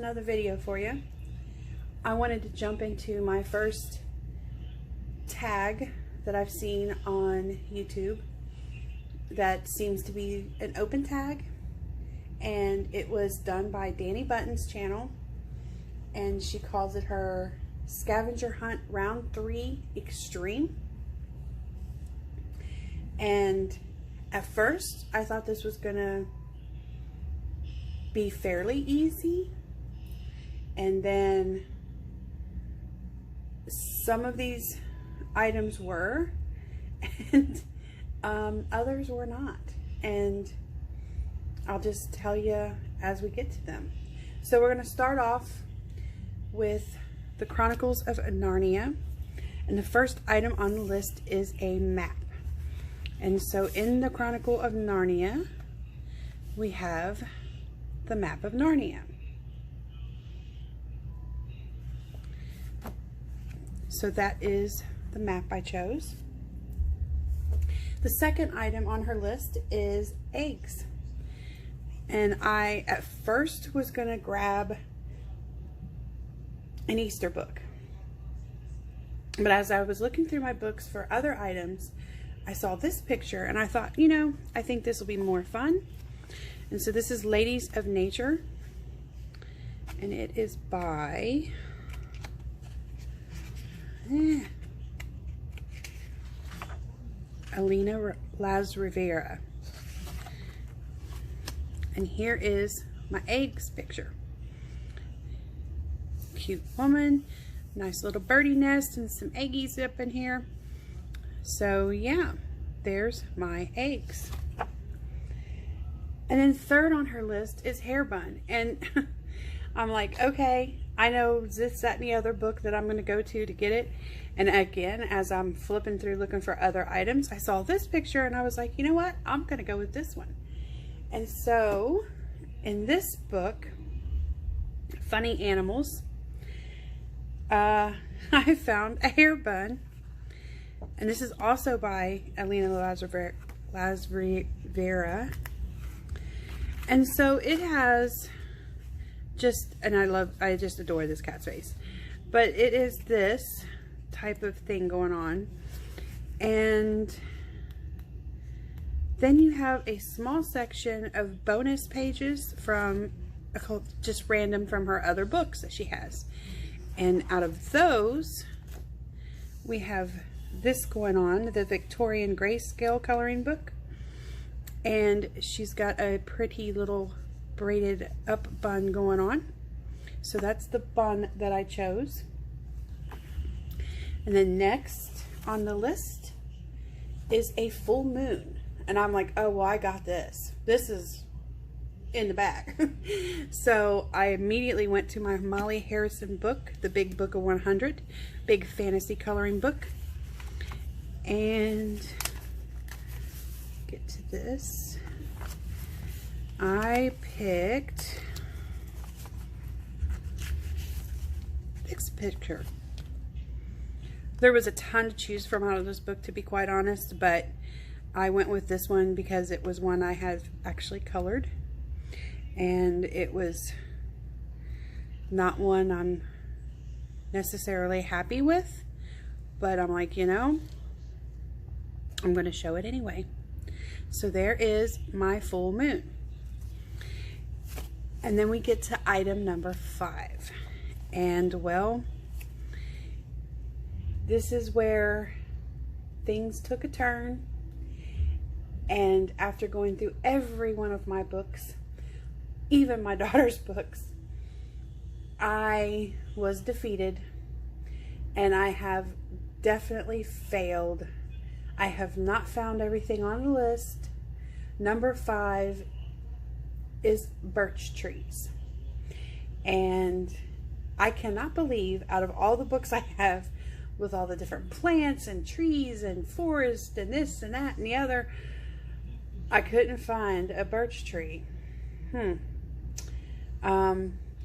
another video for you. I wanted to jump into my first tag that I've seen on YouTube that seems to be an open tag, and it was done by Dani Button's channel, and she calls it her Scavenger Hunt Round 3 Extreme. And at first I thought this was gonna be fairly easy, and then some of these items were and others were not, and I'll just tell you as we get to them. So we're going to start off with the Chronicles of Narnia, and the first item on the list is a map. And so in the Chronicle of Narnia we have the map of Narnia. So that is the map I chose. The second item on her list is eggs. And I at first was going to grab an Easter book. But as I was looking through my books for other items, I saw this picture and I thought, you know, I think this will be more fun. And so this is Ladies of Nature, and it is by Elena Rivera. And here is my eggs picture. Cute woman, nice little birdie nest and some eggies up in here. So yeah, there's my eggs. And then third on her list is hair bun. And I'm like, okay, I know this, that, and the other book that I'm going to go to get it. And again, as I'm flipping through looking for other items, I saw this picture and I was like, you know what? I'm going to go with this one. And so in this book, Funny Animals, I found a hair bun. And this is also by Elena Rivera. And so it has just, and I just adore this cat's face, but it is this type of thing going on. And then you have a small section of bonus pages from just random from her other books that she has. And out of those, we have this going on, the Victorian Grayscale coloring book. And she's got a pretty little braided up bun going on. So that's the bun that I chose. And then next on the list is a full moon. And I'm like, oh, well, I got this. This is in the bag. So I immediately went to my Molly Harrison book, The Big Book of 100, big fantasy coloring book. And get to this. I picked this picture. There was a ton to choose from out of this book, to be quite honest, but I went with this one because it was one I had actually colored, and it was not one I'm necessarily happy with, but I'm like, you know, I'm going to show it anyway. So there is my full moon. And then we get to item number 5. And well, this is where things took a turn. And after going through every one of my books, even my daughter's books, I was defeated. And I have definitely failed. I have not found everything on the list. Number 5 is birch trees. And I cannot believe, out of all the books I have with all the different plants and trees and forest and this and that and the other, I couldn't find a birch tree.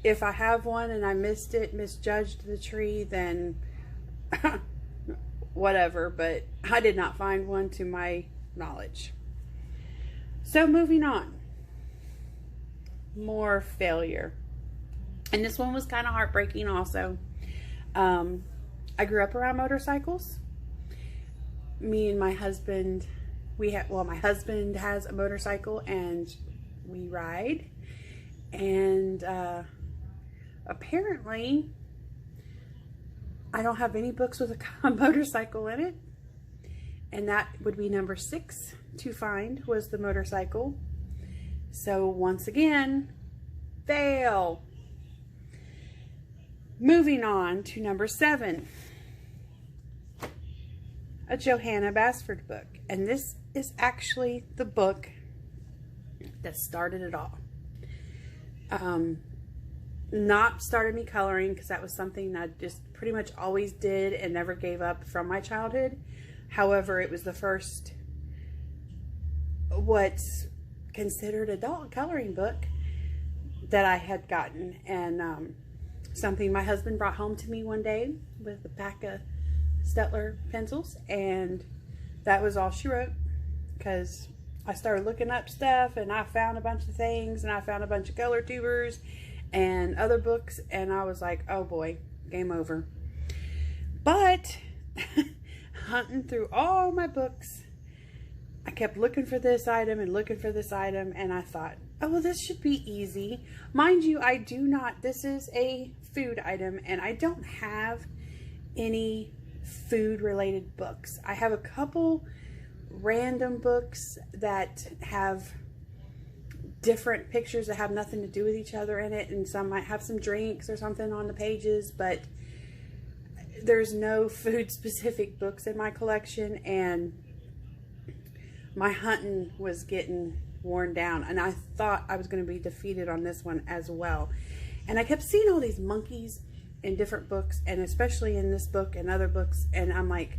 If I have one and I missed it, misjudged the tree, then whatever, but I did not find one to my knowledge. So moving on. More failure. And this one was kind of heartbreaking also. I grew up around motorcycles. Me and my husband, my husband has a motorcycle and we ride. And apparently, I don't have any books with a motorcycle in it. And that would be number 6 to find, was the motorcycle. So once again, fail. Moving on to number 7. A Johanna Basford book. And this is actually the book that started it all. Not started me coloring, because that was something I just pretty much always did and never gave up from my childhood. However, it was the first what's considered adult coloring book that I had gotten, and something my husband brought home to me one day with a pack of Staedtler pencils, and that was all she wrote, because I started looking up stuff and I found a bunch of things, and I found a bunch of color tubers and other books, and I was like, oh boy, game over. But hunting through all my books, I kept looking for this item and looking for this item, and I thought, oh, well, this should be easy. Mind you, this is a food item, and I don't have any food related books. I have a couple random books that have different pictures that have nothing to do with each other in it, and some might have some drinks or something on the pages, but there's no food specific books in my collection, and my hunting was getting worn down, and I thought I was going to be defeated on this one as well. And I kept seeing all these monkeys in different books, and especially in this book and other books, and I'm like,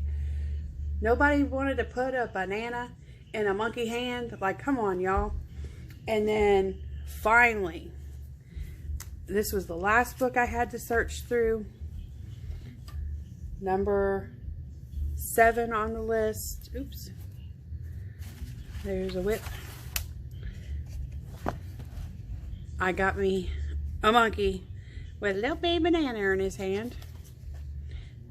nobody wanted to put a banana in a monkey hand. Like, come on, y'all. And then finally, this was the last book I had to search through. Number 7 on the list. Oops. There's a whip. I got me a monkey with a little baby banana in his hand.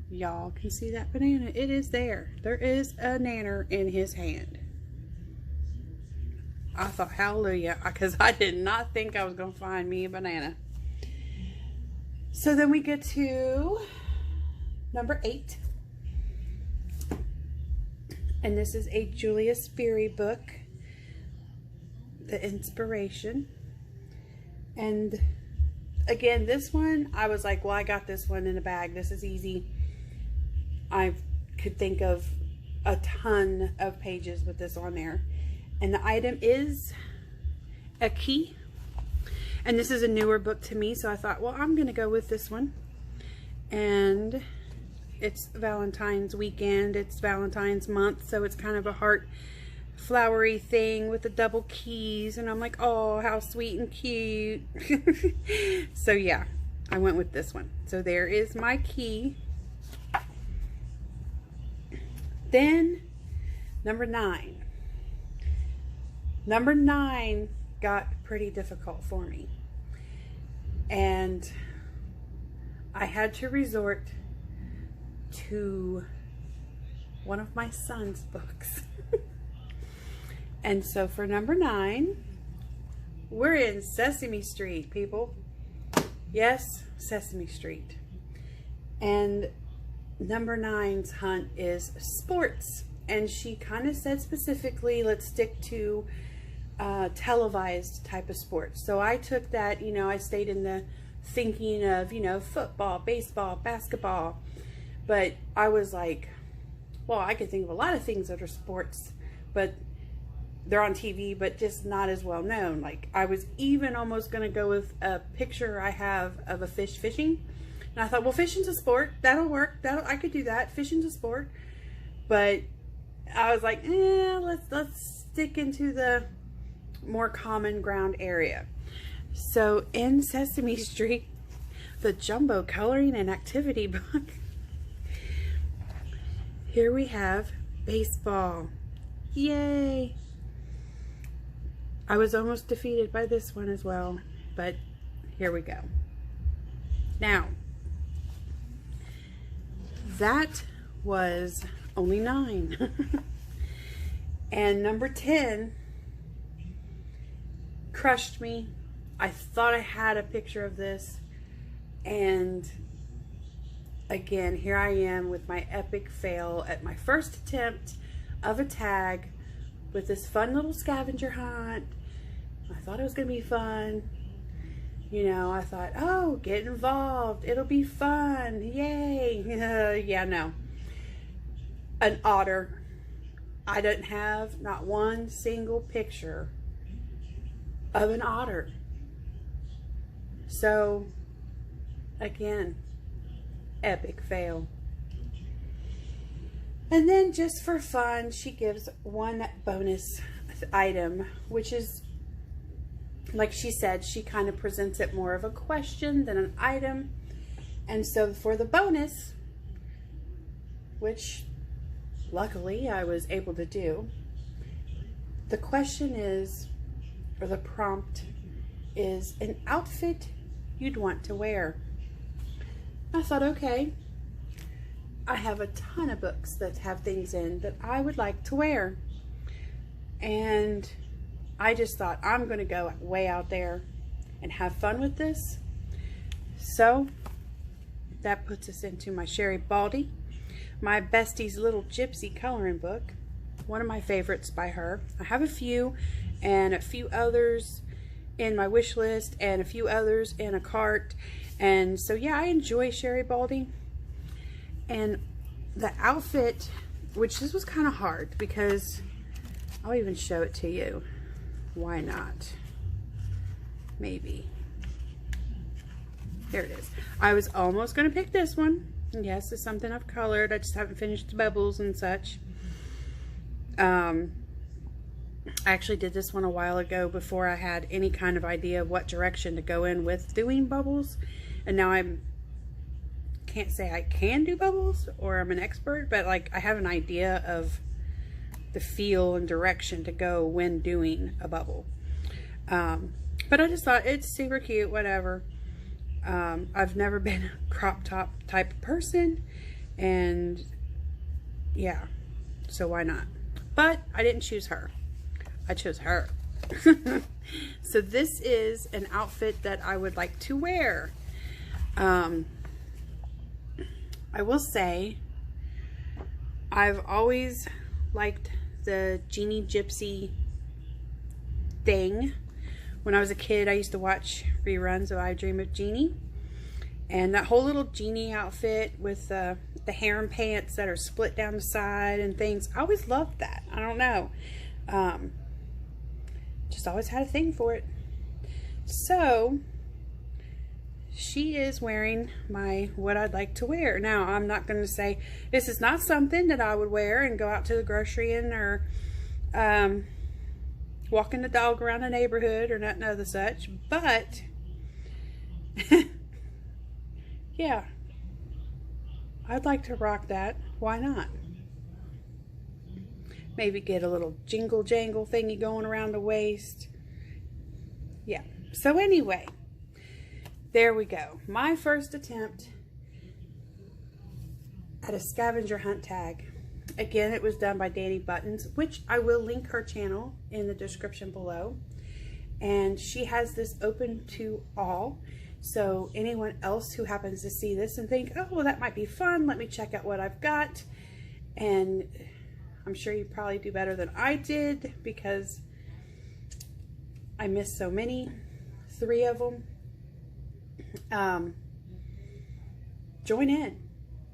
Y'all can see that banana. It is there. There is a nanner in his hand. I thought, hallelujah, because I did not think I was going to find me a banana. So then we get to number 8. And this is a Julia Sperry book, The Inspiration. And again, this one, I was like, well, I got this one in a bag. This is easy. I could think of a ton of pages with this on there. And the item is a key. And this is a newer book to me, so I thought, well, I'm going to go with this one. And it's Valentine's weekend. It's Valentine's month, so it's kind of a heart flowery thing with the double keys. And I'm like, oh, how sweet and cute. So yeah, I went with this one. So there is my key. Then number 9. Number 9 got pretty difficult for me. And I had to resort to one of my son's books. And so for number 9, we're in Sesame Street, people. Yes, Sesame Street. And number 9's hunt is sports. And she kind of said specifically, let's stick to televised type of sports. So I took that, you know, I stayed in the thinking of, you know, football, baseball, basketball. But I was like, well, I could think of a lot of things that are sports, but they're on TV, but just not as well known. Like, I was even almost going to go with a picture I have of a fish fishing. And I thought, well, fishing's a sport. That'll work. I could do that. Fishing's a sport. But I was like, let's stick into the more common ground area. So in Sesame Street, the jumbo coloring and activity book, here we have baseball. Yay! I was almost defeated by this one as well, but here we go. Now, that was only 9. And number 10 crushed me. I thought I had a picture of this, and again, here I am with my epic fail at my first attempt of a tag with this fun little scavenger hunt. I thought it was gonna be fun. You know, I thought, oh, get involved, it'll be fun, yay. Yeah, no. An otter. I didn't have not one single picture of an otter. So, again, epic fail. And then just for fun, she gives one bonus item, which is, like she said, she kind of presents it more of a question than an item. And so for the bonus, which luckily I was able to do, the question is, or the prompt is, an outfit you'd want to wear. I thought, okay, I have a ton of books that have things in that I would like to wear. And I just thought, I'm going to go way out there and have fun with this. So that puts us into my Sherry Baldy, my bestie's little gypsy coloring book. One of my favorites by her. I have a few, and a few others in my wish list, and a few others in a cart. And so yeah, I enjoy Sherry Baldy. And the outfit, which this was kind of hard because I'll even show it to you. Why not? Maybe. There it is. I was almost going to pick this one. Yes, it's something I've colored. I just haven't finished the bubbles and such. I actually did this one a while ago before I had any kind of idea of what direction to go in with doing bubbles. And now can't say I can do bubbles or I'm an expert, but like I have an idea of the feel and direction to go when doing a bubble. But I just thought it's super cute, whatever. I've never been a crop top type of person, and yeah, so why not? But I didn't choose her. I chose her. So this is an outfit that I would like to wear. I will say I've always liked the Genie Gypsy thing. When I was a kid, I used to watch reruns of I Dream of Jeannie. And that whole little Genie outfit with the harem pants that are split down the side and things. I always loved that. I don't know. Just always had a thing for it. So she is wearing what I'd like to wear. Now, I'm not going to say this is not something that I would wear and go out to the grocery in, or walking the dog around the neighborhood or nothing of the such, but yeah, I'd like to rock that. Why not? Maybe get a little jingle jangle thingy going around the waist. Yeah. So anyway, there we go. My first attempt at a scavenger hunt tag. Again, it was done by Dani Buttons, which I will link her channel in the description below. And she has this open to all. So anyone else who happens to see this and think, oh, well, that might be fun, let me check out what I've got. And I'm sure you probably do better than I did because I missed so many, 3 of them. Join in,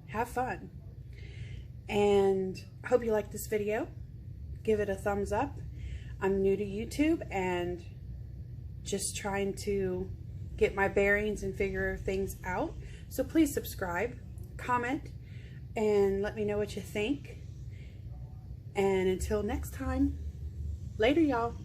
have fun, and I hope you like this video. Give it a thumbs up. I'm new to YouTube and just trying to get my bearings and figure things out, so please subscribe, comment, and let me know what you think. And until next time, later y'all.